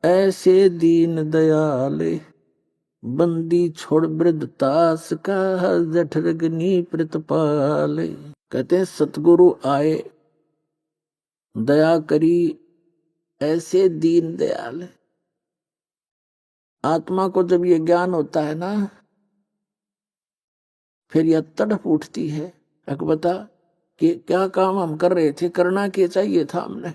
ऐसे दीन दयाले, बंदी छोड़ वृद्ध तास का, जठरग्नि प्रतिपाले। कहते हैं सतगुरु आए, दया करी, ऐसे दीन दयाल। आत्मा को जब ये ज्ञान होता है ना, फिर यह तड़प उठती है। एक बता कि क्या काम हम कर रहे थे, करना क्या चाहिए था हमने।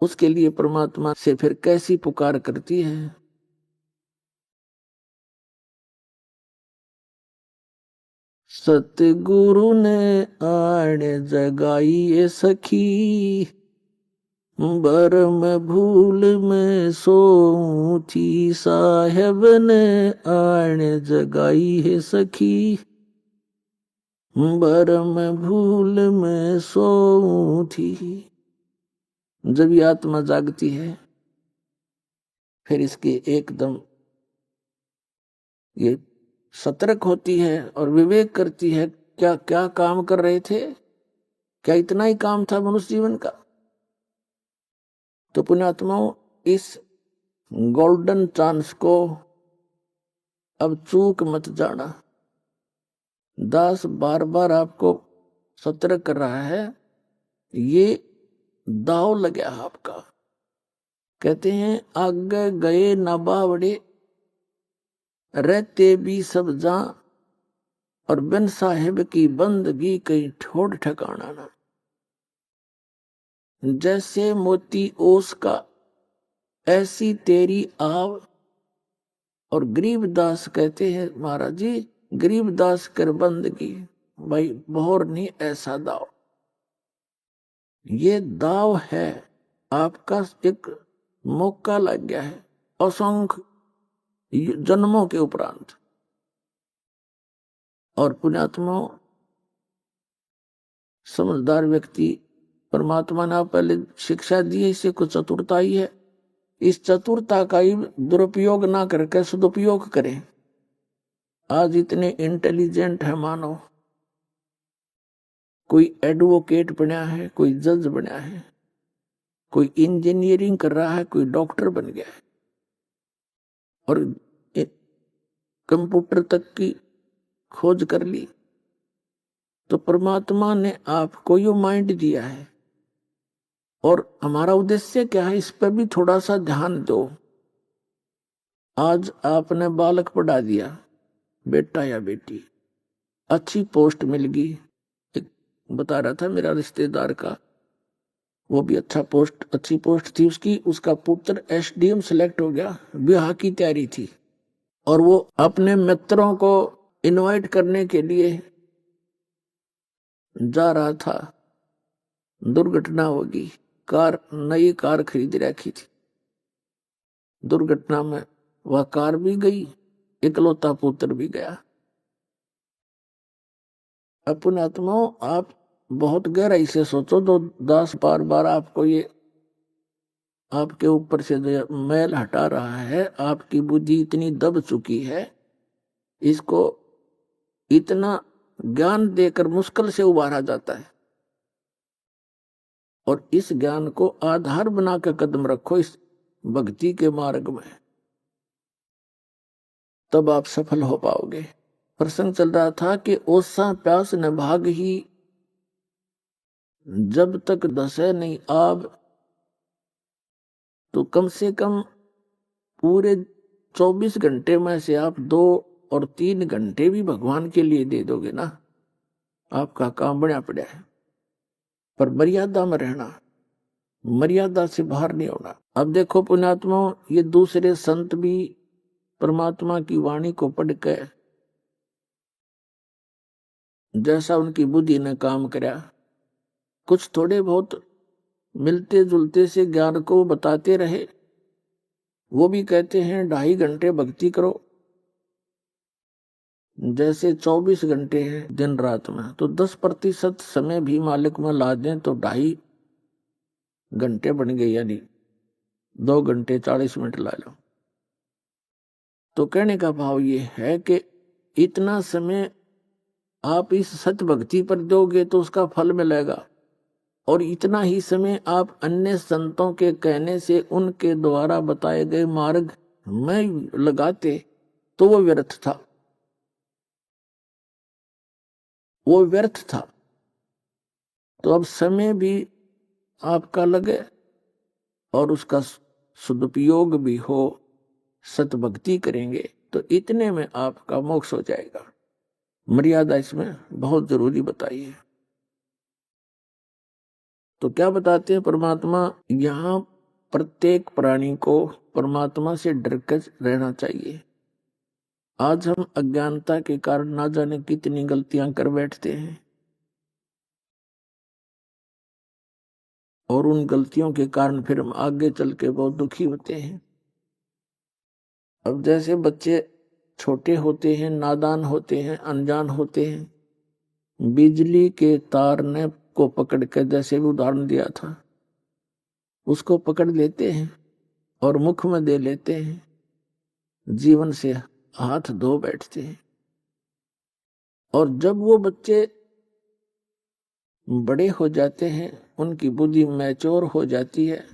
उसके लिए परमात्मा से फिर कैसी पुकार करती है। सतगुरु ने आण जगाई ये सखी, बरम भूल में सोऊं थी। साहेब ने आण जगाई है सखी, बरम भूल में सोऊं थी। जब ये आत्मा जागती है, फिर इसके एकदम ये सतर्क होती है और विवेक करती है। क्या क्या काम कर रहे थे, क्या इतना ही काम था मनुष्य जीवन का। तो पुण्यात्माओं, इस गोल्डन चांस को अब चूक मत जाना। दास बार बार आपको सतर्क कर रहा है, ये दाव लग गया आपका। कहते हैं आगे गए न बावड़े, रहते भी सब जा, और बिन साहिब की बंदगी कहीं ठोड़ ठिकाना ना। जैसे मोती ओस का ऐसी तेरी आव। और गरीबदास कहते हैं महाराज जी, गरीबदास कर बंदगी, भाई बोहर नहीं ऐसा दाव। ये दाव है आपका, एक मौका लग गया है असंख्य जन्मों के उपरांत। और पुण्यात्मा समझदार व्यक्ति, परमात्मा ने पहले शिक्षा दी है, इसे कुछ चतुरता ही है। इस चतुरता का ही दुरुपयोग ना करके सदुपयोग करें। आज इतने इंटेलिजेंट है मानो, कोई एडवोकेट बना है, कोई जज बना है, कोई इंजीनियरिंग कर रहा है, कोई डॉक्टर बन गया है, और कंप्यूटर तक की खोज कर ली। तो परमात्मा ने आपको यो माइंड दिया है, और हमारा उद्देश्य क्या है, इस पर भी थोड़ा सा ध्यान दो। आज आपने बालक पढ़ा दिया, बेटा या बेटी, अच्छी पोस्ट मिल गई। एक बता रहा था मेरा रिश्तेदार का, वो भी अच्छी पोस्ट थी उसकी, उसका पुत्र एसडीएम सेलेक्ट हो गया, ब्याह की तैयारी थी, और वो अपने मित्रों को इनवाइट करने के लिए जा रहा था। दुर्घटना होगी, नई कार खरीद रखी थी, दुर्घटना में वह कार भी गई, इकलौता पुत्र भी गया। अपने आत्माओं, आप बहुत गहराई से सोचो। तो दास बार बार आपको ये आपके ऊपर से जो मैल हटा रहा है, आपकी बुद्धि इतनी दब चुकी है, इसको इतना ज्ञान देकर मुश्किल से उबारा जाता है। और इस ज्ञान को आधार बनाकर कदम रखो इस भक्ति के मार्ग में, तब आप सफल हो पाओगे। प्रसंग चल रहा था कि ओसा प्यास न भाग ही, जब तक दसे नहीं आब। तो कम से कम पूरे 24 घंटे में से आप 2 और 3 घंटे भी भगवान के लिए दे दोगे ना, आपका काम बना पड़ा है। पर मर्यादा में रहना, मर्यादा से बाहर नहीं होना। अब देखो पुण्यात्मा, ये दूसरे संत भी परमात्मा की वाणी को पढ़कर जैसा उनकी बुद्धि ने काम करा, कुछ थोड़े बहुत मिलते जुलते से ज्ञान को बताते रहे। वो भी कहते हैं 2.5 घंटे भक्ति करो, जैसे 24 घंटे हैं दिन रात में, तो 10% समय भी मालिक में ला दें तो 2.5 घंटे बन गए, यानी 2 घंटे 40 मिनट ला लो। तो कहने का भाव ये है कि इतना समय आप इस सत्य भक्ति पर दोगे तो उसका फल मिलेगा। और इतना ही समय आप अन्य संतों के कहने से उनके द्वारा बताए गए मार्ग में लगाते तो वो व्यर्थ था, वो व्यर्थ था। तो अब समय भी आपका लगे और उसका सदुपयोग भी हो, सतभक्ति करेंगे तो इतने में आपका मोक्ष हो जाएगा। मर्यादा इसमें बहुत जरूरी बताई है। तो क्या बताते हैं परमात्मा, यहाँ प्रत्येक प्राणी को परमात्मा से डरकर रहना चाहिए। आज हम अज्ञानता के कारण ना जाने कितनी गलतियां कर बैठते हैं और उन गलतियों के कारण फिर हम आगे चल के बहुत दुखी होते हैं। अब जैसे बच्चे छोटे होते हैं, नादान होते हैं, अनजान होते हैं, बिजली के तार ने को पकड़ के, जैसे भी उदाहरण दिया था, उसको पकड़ लेते हैं और मुख में दे लेते हैं, जीवन से हाथ धो बैठते हैं। और जब वो बच्चे बड़े हो जाते हैं, उनकी बुद्धि मैच्योर हो जाती है,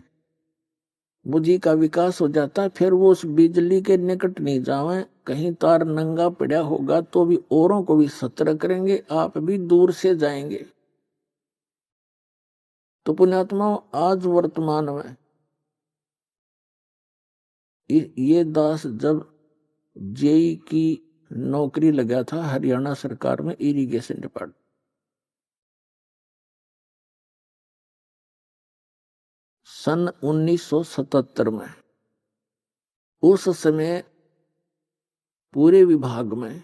बुद्धि का विकास हो जाता है, फिर वो उस बिजली के निकट नहीं जावे। कहीं तार नंगा पड़ा होगा तो भी औरों को भी सतर्क करेंगे, आप भी दूर से जाएंगे। तो पुण्यात्मा, आज वर्तमान में ये दास जब जेई की नौकरी लगा था हरियाणा सरकार में, इरिगेशन डिपार्टमेंट, सन 1977 में, उस समय पूरे विभाग में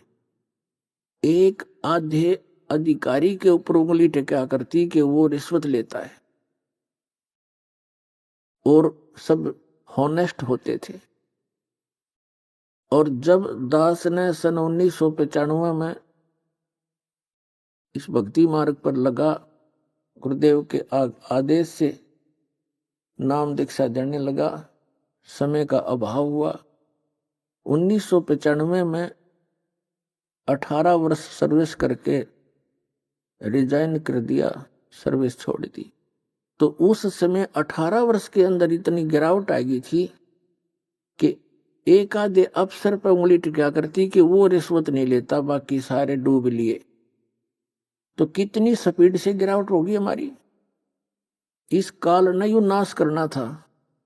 एक आधे अधिकारी के ऊपर उंगली टेका करती कि वो रिश्वत लेता है, और सब हॉनेस्ट होते थे। और जब दास ने सन 1995 में इस भक्ति मार्ग पर लगा, गुरुदेव के आदेश से नाम दीक्षा देने लगा, समय का अभाव हुआ। 1995 में 18 वर्ष सर्विस करके रिजाइन कर दिया, सर्विस छोड़ दी। तो उस समय 18 वर्ष के अंदर इतनी गिरावट आ गई थी कि एक आधे अफसर पर उंगली टिका करती कि वो रिश्वत नहीं लेता, बाकी सारे डूब लिए। तो कितनी स्पीड से गिरावट होगी हमारी। इस काल ने यू नाश करना था,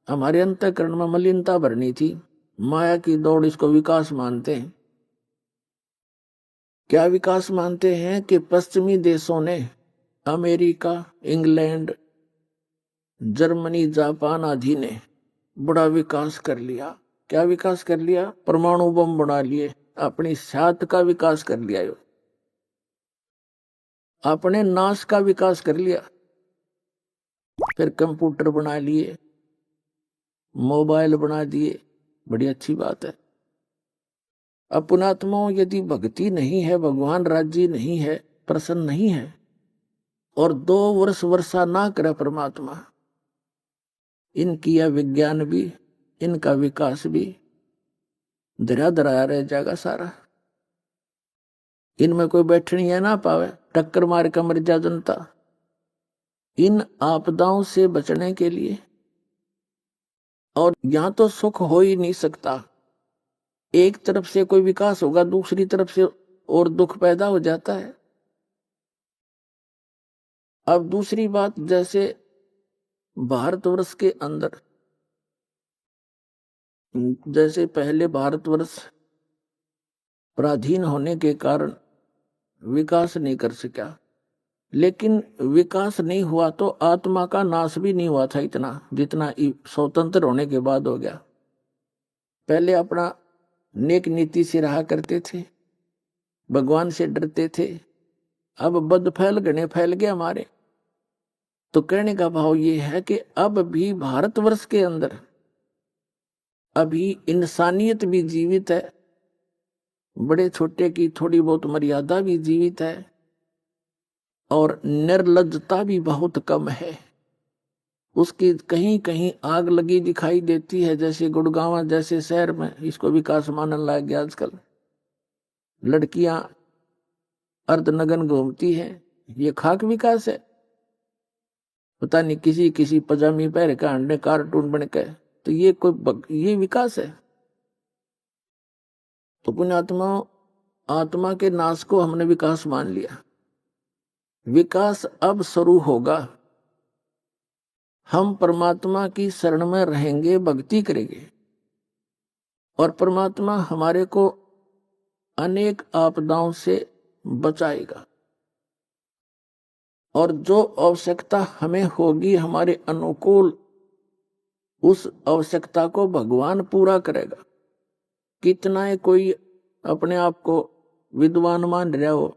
हमारे अंतःकरण में मलिनता भरनी थी। माया की दौड़, इसको विकास मानते हैं। क्या विकास मानते हैं कि पश्चिमी देशों ने, अमेरिका, इंग्लैंड, जर्मनी, जापान आदि ने बड़ा विकास कर लिया। क्या विकास कर लिया? परमाणु बम बना लिए, अपनी सात का विकास कर लिया, अपने नाश का विकास कर लिया। फिर कंप्यूटर बना लिए, मोबाइल बना दिए, बड़ी अच्छी बात है। अब पुणात्माओं, यदि भक्ति नहीं है, भगवान राज्य नहीं है, प्रसन्न नहीं है, और 2 वर्ष वर्षा ना करे परमात्मा, इनकी यह विज्ञान भी, इनका विकास भी धरा धराया रह जाएगा सारा। इनमें कोई बैठनी है ना पावे, टक्कर मार कर मर जा जनता। इन आपदाओं से बचने के लिए, और यहां तो सुख हो ही नहीं सकता। एक तरफ से कोई विकास होगा, दूसरी तरफ से और दुख पैदा हो जाता है। अब दूसरी बात, जैसे भारतवर्ष के अंदर, जैसे पहले भारतवर्ष पराधीन होने के कारण विकास नहीं कर सका, लेकिन विकास नहीं हुआ तो आत्मा का नाश भी नहीं हुआ था इतना जितना स्वतंत्र होने के बाद हो गया। पहले अपना नेक नीति से रहा करते थे, भगवान से डरते थे। अब बद फैल गए, फैल गए हमारे। तो कहने का भाव ये है कि अब भी भारतवर्ष के अंदर अभी इंसानियत भी जीवित है, बड़े छोटे की थोड़ी बहुत मर्यादा भी जीवित है, और निर्लज्जता भी बहुत कम है। उसकी कहीं कहीं आग लगी दिखाई देती है, जैसे गुड़गांव जैसे शहर में इसको विकास मानने लग गया आजकल। लड़कियां अर्धनग्न घूमती हैं, ये खाक विकास है। पता नहीं किसी किसी पजामी पहन के अंडे कार्टून बन के, तो ये विकास है? तो पुण्यात्मा, आत्मा के नाश को हमने विकास मान लिया। विकास अब शुरू होगा, हम परमात्मा की शरण में रहेंगे, भक्ति करेंगे, और परमात्मा हमारे को अनेक आपदाओं से बचाएगा। और जो आवश्यकता हमें होगी हमारे अनुकूल, उस आवश्यकता को भगवान पूरा करेगा। कितना है कोई अपने आप को विद्वान मान रहा हो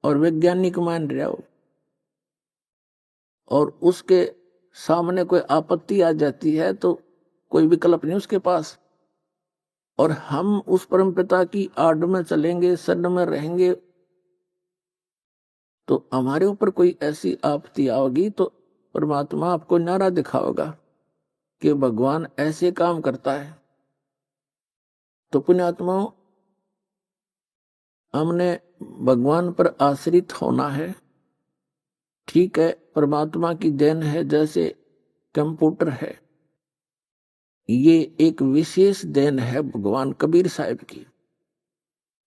और वैज्ञानिक मान रहा हो, और उसके सामने कोई आपत्ति आ जाती है तो कोई विकल्प नहीं उसके पास, और हम उस परमपिता की आड़ में चलेंगे, शरण में रहेंगे, तो हमारे ऊपर कोई ऐसी आपत्ति आओगी तो परमात्मा आपको नारा दिखाओगा कि भगवान ऐसे काम करता है। तो पुण्यात्माओं, हमने भगवान पर आश्रित होना है। ठीक है, परमात्मा की देन है, जैसे कंप्यूटर है, ये एक विशेष देन है भगवान कबीर साहब की।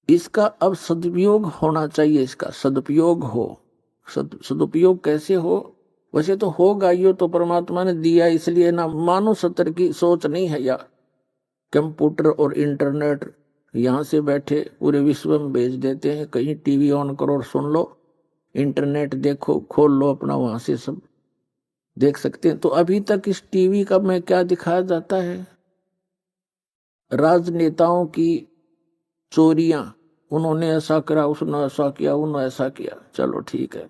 इसका अब सदुपयोग होना चाहिए, इसका सदुपयोग हो। सदुपयोग कैसे हो? वैसे तो होगा, ये तो परमात्मा ने दिया, इसलिए ना मानव सत्र की सोच नहीं है यार। कंप्यूटर और इंटरनेट यहाँ से बैठे पूरे विश्व में भेज देते हैं, कहीं टीवी ऑन करो और सुन लो, इंटरनेट देखो, खोल लो अपना, वहां से सब देख सकते हैं। तो अभी तक इस टीवी का में क्या दिखाया जाता है? राजनेताओं की चोरियां, उन्होंने ऐसा करा, उसने ऐसा किया, उन्होंने ऐसा किया, चलो ठीक है।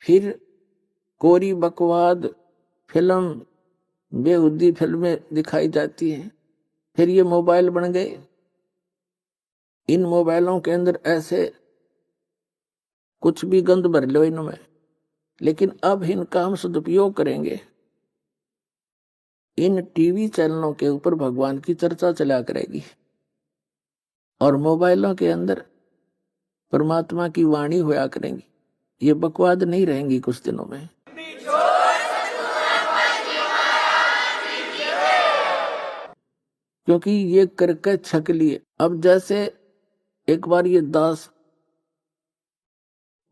फिर कोरी बकवाद फिल्म, बेहुदी फिल्में दिखाई जाती हैं। फिर ये मोबाइल बन गए, इन मोबाइलों के अंदर ऐसे कुछ भी गंद भर लो इनमें, लेकिन अब इनका हम सदुपयोग करेंगे। इन टीवी चैनलों के ऊपर भगवान की चर्चा चला करेगी, और मोबाइलों के अंदर परमात्मा की वाणी होया करेंगी। ये बकवाद नहीं रहेंगी कुछ दिनों में। क्योंकि ये करके छक लिए। अब जैसे एक बार ये दास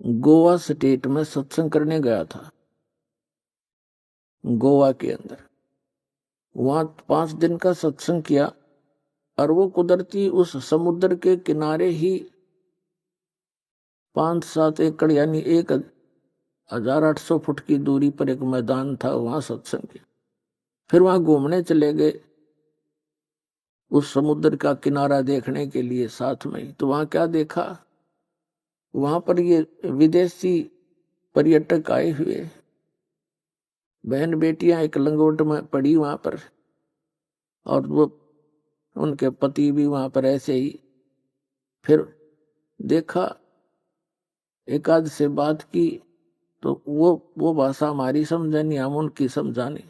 गोवा स्टेट में सत्संग करने गया था, गोवा के अंदर। वहां 5 दिन का सत्संग किया, और वो कुदरती उस समुद्र के किनारे ही 5-7 एकड़ यानी 1800 फुट की दूरी पर एक मैदान था, वहां सत्संग किया। फिर वहां घूमने चले गए उस समुद्र का किनारा देखने के लिए साथ में। तो वहां क्या देखा, वहां पर ये विदेशी पर्यटक आए हुए, बहन बेटियां एक लंगोट में पड़ी वहां पर, और वो उनके पति भी वहां पर ऐसे ही। फिर देखा, एक आध से बात की, तो वो भाषा हमारी समझा नहीं, हम उनकी समझा नहीं।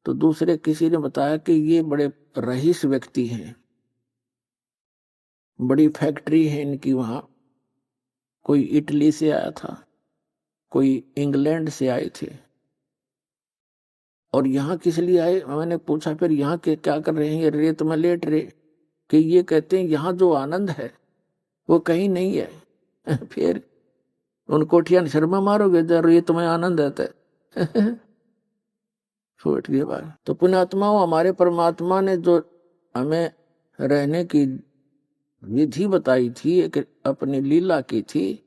तो दूसरे किसी ने बताया कि ये बड़े रईस व्यक्ति हैं, बड़ी फैक्ट्री है इनकी वहां, कोई इटली से आया था, कोई इंग्लैंड से आए थे, और यहाँ किस लिए आए? मैंने पूछा फिर यहाँ के क्या कर रहे हैं? ये रेत में लेट रहे। कि ये कहते हैं यहाँ जो आनंद है वो कहीं नहीं है। फिर उन कोठिया शर्मा मारोगे जब रेत में आनंद है छोट गए बात। तो पुण्यात्माओं, हमारे परमात्मा ने जो हमें रहने की विधि बताई थी, एक अपनी लीला की थी,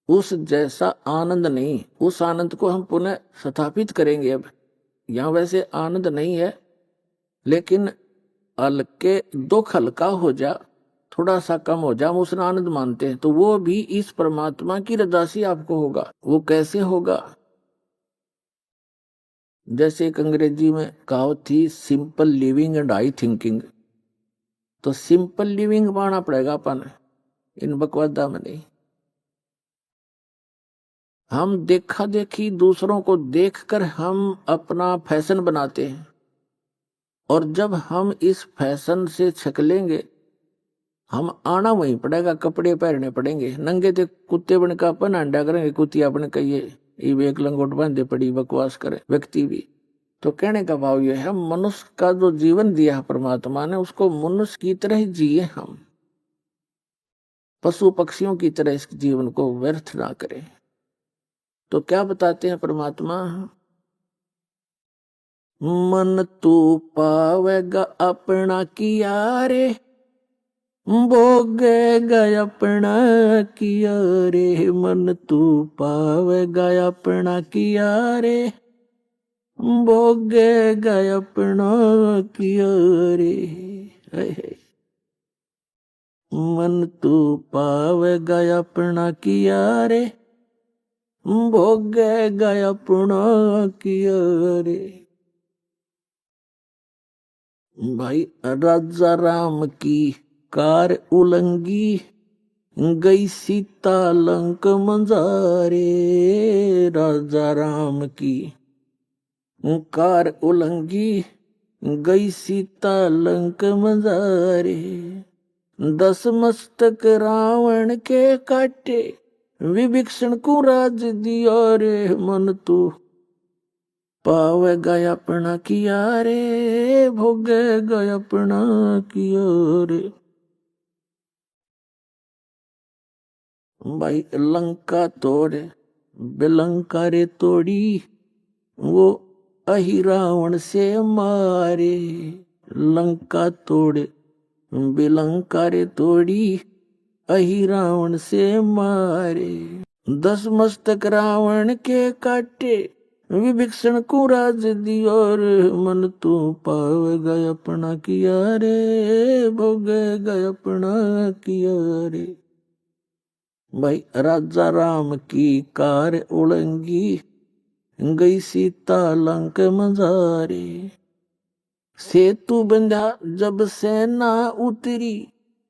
उस जैसा आनंद नहीं। उस आनंद को हम पुनः स्थापित करेंगे। अब यहाँ वैसे आनंद नहीं है, लेकिन हल्के दुख हल्का हो जा, थोड़ा सा कम हो जा, हम उसने आनंद मानते हैं। तो वो भी इस परमात्मा की रजा से आपको होगा। वो कैसे होगा? जैसे एक अंग्रेजी में कहावत थी, simple living and high thinking. तो सिंपल लिविंग मानना पड़ेगा अपन, इन बकवादा में नहीं। हम देखा देखी दूसरों को देखकर हम अपना फैशन बनाते हैं, और जब हम इस फैशन से छकलेंगे, हम आना वहीं पड़ेगा, कपड़े पहनने पड़ेंगे। नंगे थे कुत्ते बन का अपन अंडा करेंगे, कुतिया बन कहिए ये एक लंगोट बांधे पड़ी बकवास करे व्यक्ति भी। तो कहने का भाव यह है, मनुष्य का जो जीवन दिया है परमात्मा ने, उसको मनुष्य की तरह ही जिए हम, पशु पक्षियों की तरह इस जीवन को व्यर्थ ना करें। तो क्या बताते हैं परमात्मा, मन तू पावेगा अपना किया रे, भोगेगा अपना किया रे, मन तू पावेगा अपना किया रे, भोगेगा अपना किया रे। मन तू पावेगा अपना किया रे, भोगेगा अपना किया रे। भाई राजा राम की कार उलंगी, गई सीता लंक मंजारे। राजा राम की कार उलंगी, गई सीता लंक मंजारे। 10 मस्तक रावण के काटे, विभीषण को राज दिया रे, मन तू पावेगा अपना किया रे, भोगेगा अपना किया रे। भाई लंका तोड़े बेलंका रे तोड़ी, वो अहि रावण से मारे। लंका तोड़े बेलंका रे तोड़ी, अहि रावण से मारे। 10 मस्तक रावण के काटे, विभीषण को राज दिया रे, मन तू पावेगा अपना किया रे, भोगेगा अपना किया रे। भाई राजा राम की कार उड़ंगी, गई सीता लंक मंजारे। सेतु बंधा जब सेना उतरी,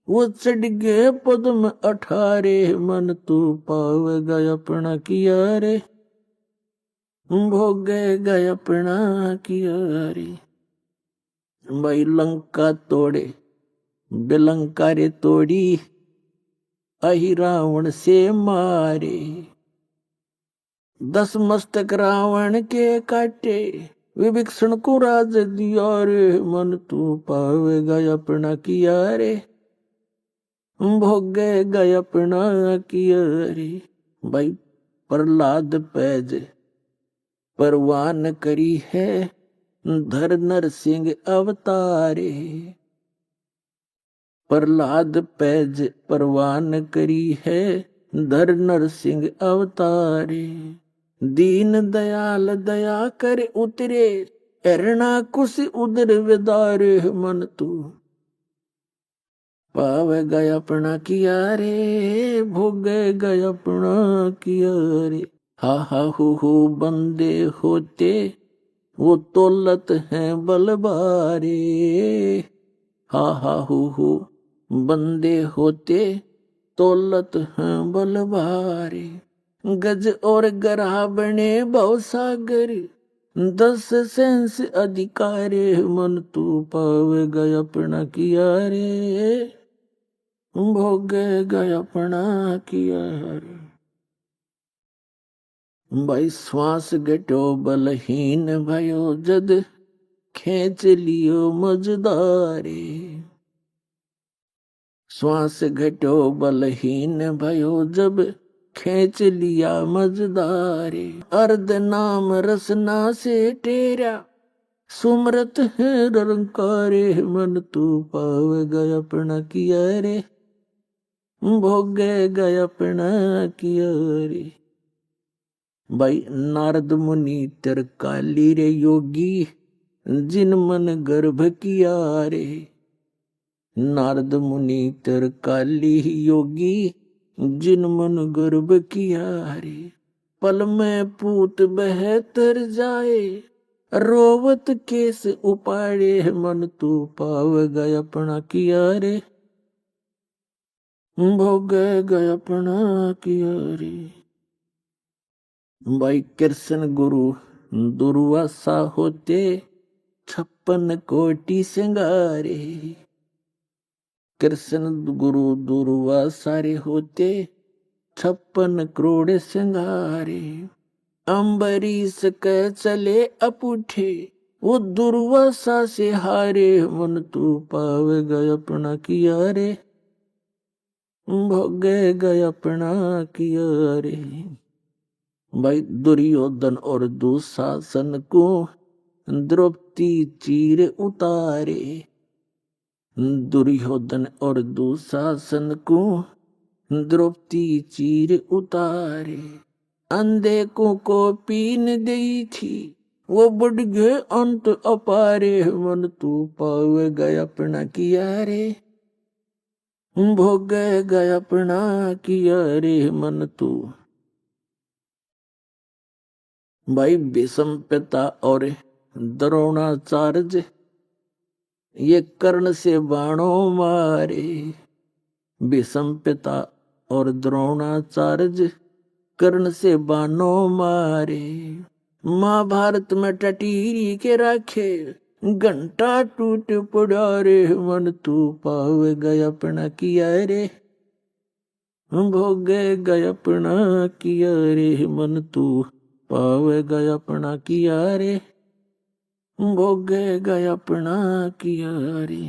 वो चढ़ गए पद्म 18, मन तू पावेगा अपना किया रे, भोगेगा अपना किया रे। भाई लंका तोड़े बेलंका रे तोड़ी, अहि रावण से मारे। 10 मस्तक रावण के काटे, विभीषण को राज दिया रे, मन तू पावेगा अपना किया रे, भोगेगा अपना किया रे। भाई प्रहलाद पैज परवान करी है, धर नर सिंह अवतारे। प्रहलाद पैज परवान करी है, धर नर सिंह अवतारे। दीन दयाल दया कर उतरे, एरना कुश उदर विदारे, मन तू पावेगा अपना किया रे, भोगेगा अपना किया रे। हा हु बंदे होते, वो तोलत हैं बलबारे। हा हु बंदे होते, तोलत हैं बलबारे। गज और गरा बने भवसागर, 10 सेंस अधिकारे, मन तू पावेगा अपना किया रे, भोगेगा अपना किया रे। भाई श्वास घटो बलहीन भयो, जद खेच लियो मजदारे। श्वास घटो बलहीन भयो, जब खेच लिया मजदारे। अर्ध नाम रसना से टेरा, सुमरत है रंकारे, मन तू पावेगा अपना किया रे, भोगेगा अपना किया रे। भाई नारद मुनि तरकाली रे योगी, जिन मन गर्भ किया रे। नारद मुनि तरकाली योगी, जिन मन गर्भ किया रे। पल में पूत बहतर जाए, रोवत केस उपाड़े, मन तू पावेगा अपना किया रे, भोगेगा अपना किया रे। भाई कृष्ण गुरु दुर्वासा होते, 56 कोटि सिंगारे। कृष्ण गुरु दुर्वासा रे होते, 56 करोड़ सिंगारे। अम्बरीश के चले अपूठे, वो दुर्वासा से हारे, मन तू पावे गए अपना किया रे, भोगे गए अपना किया रे। भाई दुर्योधन और दुशासन को द्रौपदी चीर उतारे, दुर्योधन और दुशासन को द्रौपदी चीर उतारे। अंधे को पीन गई थी, वो बढ़ गए अंत अपारे, मन तू पावे गया अपना किया रे, भोग गया अपना किया रे, मन तू। भाई भीष्म पिता और द्रोणाचार्य ये कर्ण से बाणों मारे, भीष्म पिता और द्रोणाचार्य कर्ण से बाणों मारे। महाभारत में टटीरी के राखे, घंटा टूट पड़ा रे, मन तू पावे गया अपना किया रे, भोगे गया अपना किया रे, मन तू पावे गया अपना किया रे, भोगे गया अपना किया रे।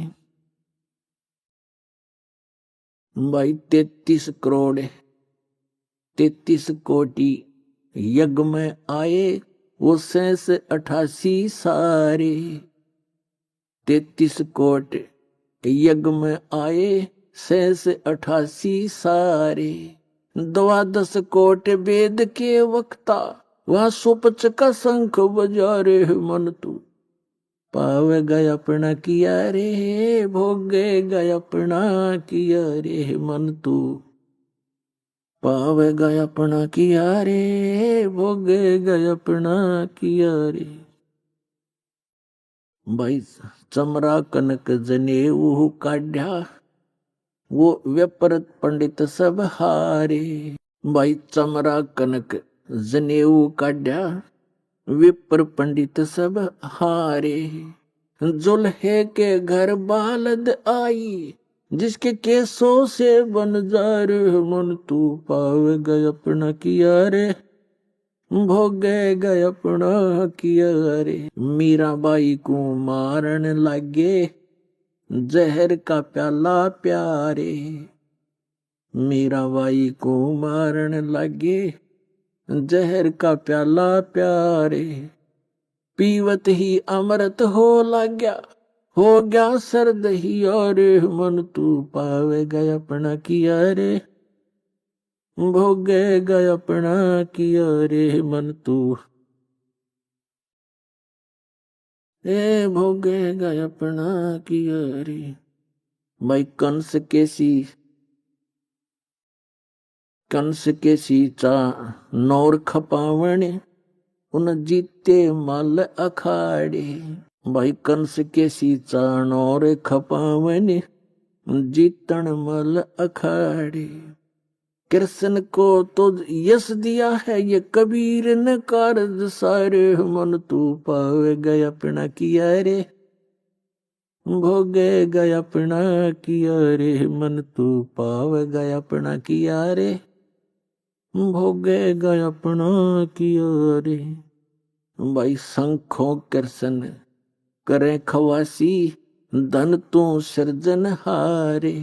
भाई 33 करोड़ 33 कोटि यज्ञ में आए, वो 88 सारे। 33 कोट यज्ञ में आए, 88 सारे। 12 कोट वेद के वक्ता, वहां सुपच का शंख बजा रे, मन तू पावे गया अपना किया रे, भोगे गया अपना किया रे, मन तू पावे गया अपना किया रे, भोगे गया अपना किया रे। भाई चमरा कनक जनेऊ काढ़ा, वो व्यपरत पंडित सब हारे। भाई चमरा कनक जनेऊ काढ़ा, विप्र पंडित सब हारे। जुल्हे के घर बालद आई, जिसके केसों से बन जा रे, मन तू पावे गए अपना किया रे, भोगे गए अपना किया रे। मीराबाई को मारन लगे, जहर का प्याला प्यारे। मीराबाई को मारन लगे, जहर का प्याला प्यारे। पीवत ही अमृत हो गया सर्द ही, और मन तू पावे गया अपना किया रे, भोगे गया अपना किया रे, मन तू भोगे गया अपना किया रे। भाई कंस के सीचा नौर खपावण, उन जीते मल अखाड़े। भाई कंस के सीचा नौर खपावन, जीतन मल अखाड़े। कृष्ण को तो यश दिया है ये कबीर ने कारज सारे, मन तू पावे गया अपना किया रे, भोगे गया अपना किया रे, मन तू पावे गया अपना किया रे, भोगे गया अपना किया रे। भाई शंखों कृष्ण करे खवासी, धन तू सृजन हारे।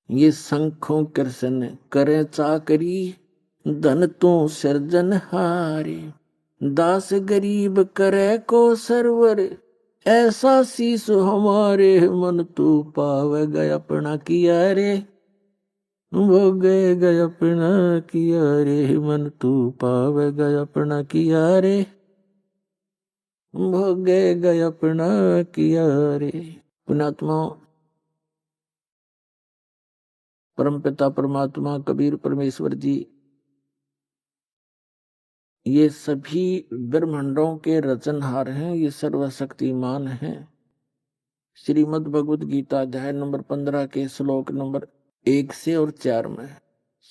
ये शंखों कृष्ण करे चाकरी, धन तू सृजन हारे। दास गरीब करे को सरवर, ऐसा शीस हमारे, मन तू पावे गया अपना किया रे, भोगे गया अपना किया रे, मन तू पावे गया अपना किया रे, भोगे गया अपना किया रे। पुण्यात्मा परमपिता परमात्मा कबीर परमेश्वर जी, ये सभी ब्रह्मांडों के रचनहार हैं, ये सर्वशक्तिमान हैं। श्रीमद् भगवद गीता अध्याय नंबर 15 के श्लोक नंबर 1 से और 4 में,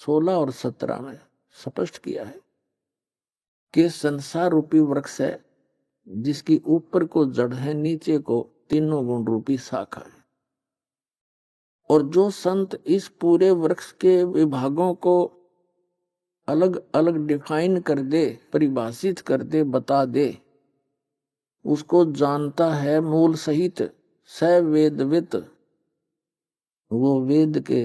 16 और 17 में स्पष्ट किया है कि संसार रूपी वृक्ष है, जिसकी ऊपर को जड़ है, नीचे को तीनों गुण रूपी शाखा है। और जो संत इस पूरे वृक्ष के विभागों को अलग अलग डिफाइन कर दे, परिभाषित कर दे, बता दे, उसको जानता है मूल सहित स वेदवित, वो वेद के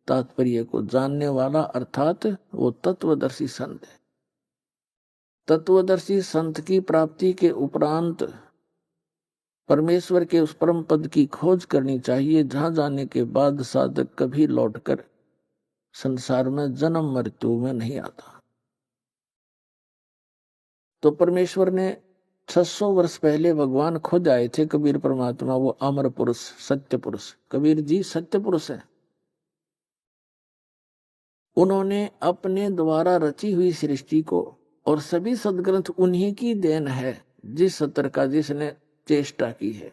तात्पर्य को जानने वाला, अर्थात वो तत्वदर्शी संत है। तत्वदर्शी संत की प्राप्ति के उपरांत परमेश्वर के उस परम पद की खोज करनी चाहिए, जहां जाने के बाद साधक कभी लौटकर संसार में जन्म मृत्यु में नहीं आता। तो परमेश्वर ने 600 वर्ष पहले भगवान खुद आए थे, कबीर परमात्मा, वो अमर पुरुष, सत्य पुरुष। कबीर जी सत्य पुरुष है। उन्होंने अपने द्वारा रची हुई सृष्टि को, और सभी सदग्रंथ उन्हीं की देन है, जिस सतर का जिसने चेष्टा की है।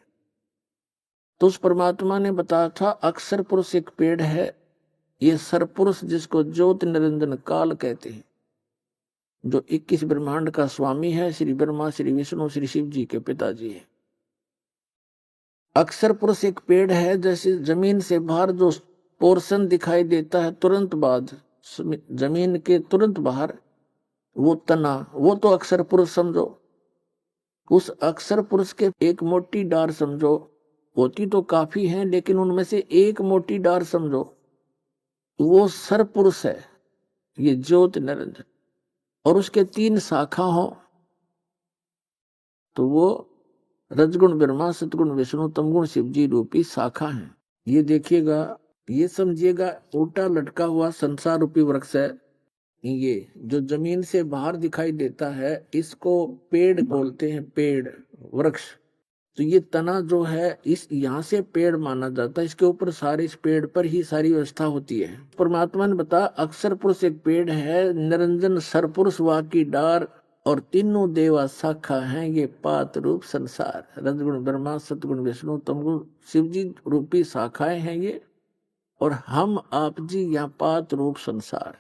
तो उस परमात्मा ने बताया था, अक्षर पुरुष एक पेड़ है, ये सरपुरुष जिसको ज्योति निरंजन काल कहते हैं, जो 21 ब्रह्मांड का स्वामी है, श्री ब्रह्मा, श्री विष्णु, श्री शिव जी के पिताजी है। अक्षर पुरुष एक पेड़ है, जैसे जमीन से बाहर जो पोर्शन दिखाई देता है, तुरंत बाद जमीन के तुरंत बाहर वो तना, वो तो अक्षर पुरुष समझो। उस अक्षर पुरुष के एक मोटी डार समझो, होती तो काफी है, लेकिन उनमें से एक मोटी डार समझो, वो सर पुरुष है, ये ज्योति निरंजन। और उसके 3 शाखा हो तो वो रजगुण ब्रह्मा, सतगुण विष्णु, तमगुण शिव जी रूपी शाखा है। ये देखिएगा, ये समझिएगा, उल्टा लटका हुआ संसार रूपी वृक्ष है। ये जो जमीन से बाहर दिखाई देता है, इसको पेड़ बोलते हैं, पेड़, वृक्ष। तो ये तना जो है, इस यहाँ से पेड़ माना जाता है, इसके ऊपर सारे, इस पेड़ पर ही सारी व्यवस्था होती है। परमात्मा ने बताया, अक्षर पुरुष एक पेड़ है, निरंजन सरपुरुष वा की डार, और तीनों देवा शाखा हैं, ये पात रूप संसार। रजगुण ब्रह्मा, सतगुण विष्णु, तमगुण शिव जी रूपी शाखाएं हैं ये, और हम आप जी यहाँ पात रूप संसार।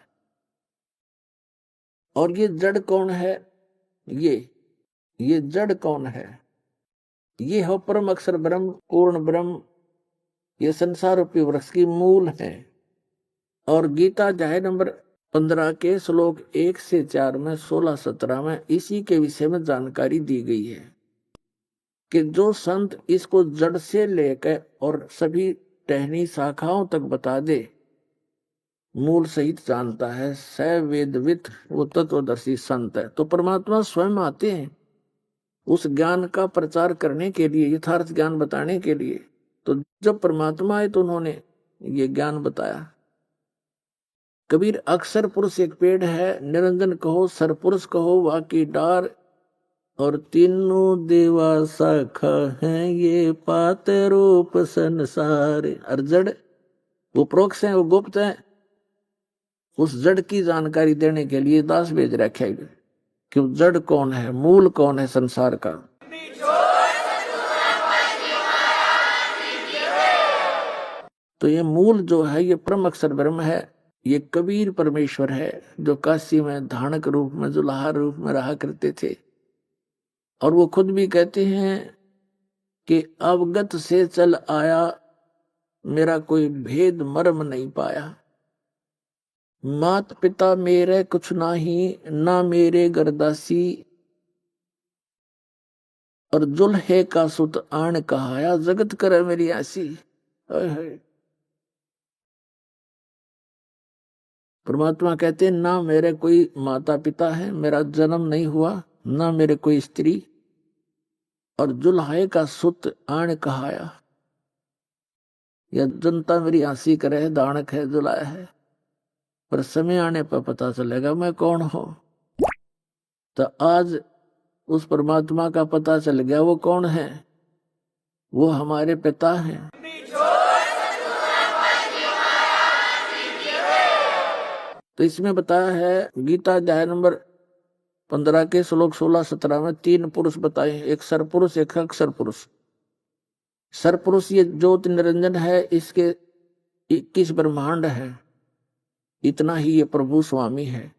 और ये जड़ कौन है? ये जड़ कौन है? ये हो परम अक्षर ब्रह्म, पूर्ण ब्रह्म। ये संसार रूपी वृक्ष की मूल है। और गीता अध्याय नंबर 15 के श्लोक 1 से 4 में, 16-17 में इसी के विषय में जानकारी दी गई है कि जो संत इसको जड़ से लेकर और सभी टहनी शाखाओं तक बता दे, मूल सहित जानता है, स वेदवित, वो तत्वदर्शी संत है। तो परमात्मा स्वयं आते हैं उस ज्ञान का प्रचार करने के लिए, यथार्थ ज्ञान बताने के लिए। तो जब परमात्मा आए तो उन्होंने ये ज्ञान बताया। कबीर अक्षर पुरुष एक पेड़ है, निरंजन कहो, सरपुरुष कहो, वाकी डार, और तीनों देवा शाखा हैं, ये पात रूप संसार। और जड़ वो प्रोक्ष है, वो गुप्त है। उस जड़ की जानकारी देने के लिए दास भेज रखे हैं कि जड़ कौन है, मूल कौन है संसार का। तो ये मूल जो है, ये परम अक्षर ब्रह्म है, ये कबीर परमेश्वर है, जो काशी में धानक रूप में, जुलाहा रूप में रहा करते थे। और वो खुद भी कहते हैं कि अवगत से चल आया, मेरा कोई भेद मर्म नहीं पाया। मात पिता मेरे कुछ नाही, ना मेरे गरदासी, और जुल्हे का सुत आण कहाया, जगत करे मेरी ऐसी। परमात्मा कहते हैं, ना मेरे कोई माता पिता है, मेरा जन्म नहीं हुआ, ना मेरे कोई स्त्री, और जुल्हे का सुत आण कहाया, यह जनता मेरी हंसी करे, दानक है, जुलाया है, पर समय आने पर पता चलेगा मैं कौन हूं। तो आज उस परमात्मा का पता चल गया, वो कौन है? वो हमारे पिता हैं। तो इसमें बताया है, गीता अध्याय नंबर 15 के श्लोक 16-17 में 3 पुरुष बताए, एक सरपुरुष, एक अक्षर पुरुष। सरपुरुष ये ज्योति निरंजन है, इसके 21 ब्रह्मांड है, इतना ही ये प्रभु स्वामी है।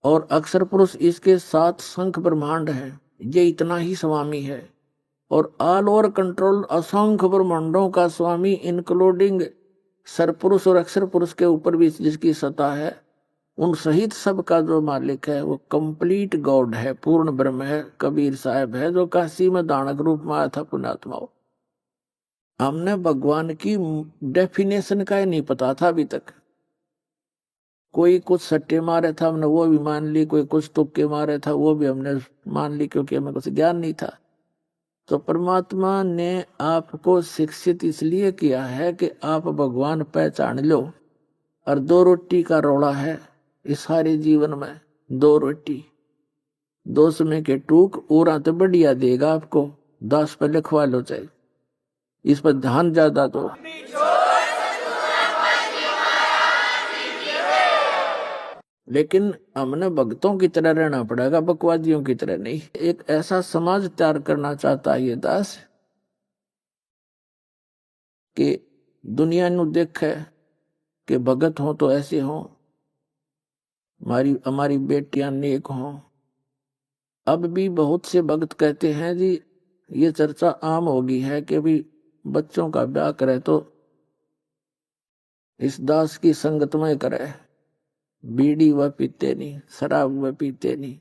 और अक्षर पुरुष इसके 7 शंख ब्रह्मांड है, ये इतना ही स्वामी है। और ऑल ओवर कंट्रोल असंख्य ब्रह्मांडों का स्वामी, इंक्लूडिंग सरपुरुष और अक्षर पुरुष के ऊपर भी जिसकी सत्ता है, उन सहित सबका जो मालिक है वो कंप्लीट गॉड है, पूर्ण ब्रह्म है, कबीर साहब है जो काशी में दानक रूप में आया था पुण्यात्माओं। हमने भगवान की डेफिनेशन का ही नहीं पता था अभी तक। कोई कुछ सट्टे मारे था हमने वो भी मान ली, कोई कुछ तुक्के मारे था वो भी हमने मान ली, क्योंकि हमें कुछ ज्ञान नहीं था। तो परमात्मा ने आपको शिक्षित इसलिए किया है कि आप भगवान पहचान लो। और 2 रोटी का रोड़ा है इस सारे जीवन में, 2 रोटी, 2 समय के टूक और तो बढ़िया देगा आपको, 10 पे लिखवा लो चाहे, इस पर ध्यान ज्यादा दो। लेकिन हमने भक्तों की तरह रहना पड़ेगा, बकवादियों की तरह नहीं। एक ऐसा समाज तैयार करना चाहता है ये दास कि दुनिया नु देखे कि भगत हो तो ऐसे हो, हमारी बेटियां नेक हो। अब भी बहुत से भक्त कहते हैं जी, ये चर्चा आम होगी है कि भी बच्चों का ब्याह करे तो इस दास की संगत में करे, बीड़ी वह पीते नहीं, शराब वह पीते नहीं,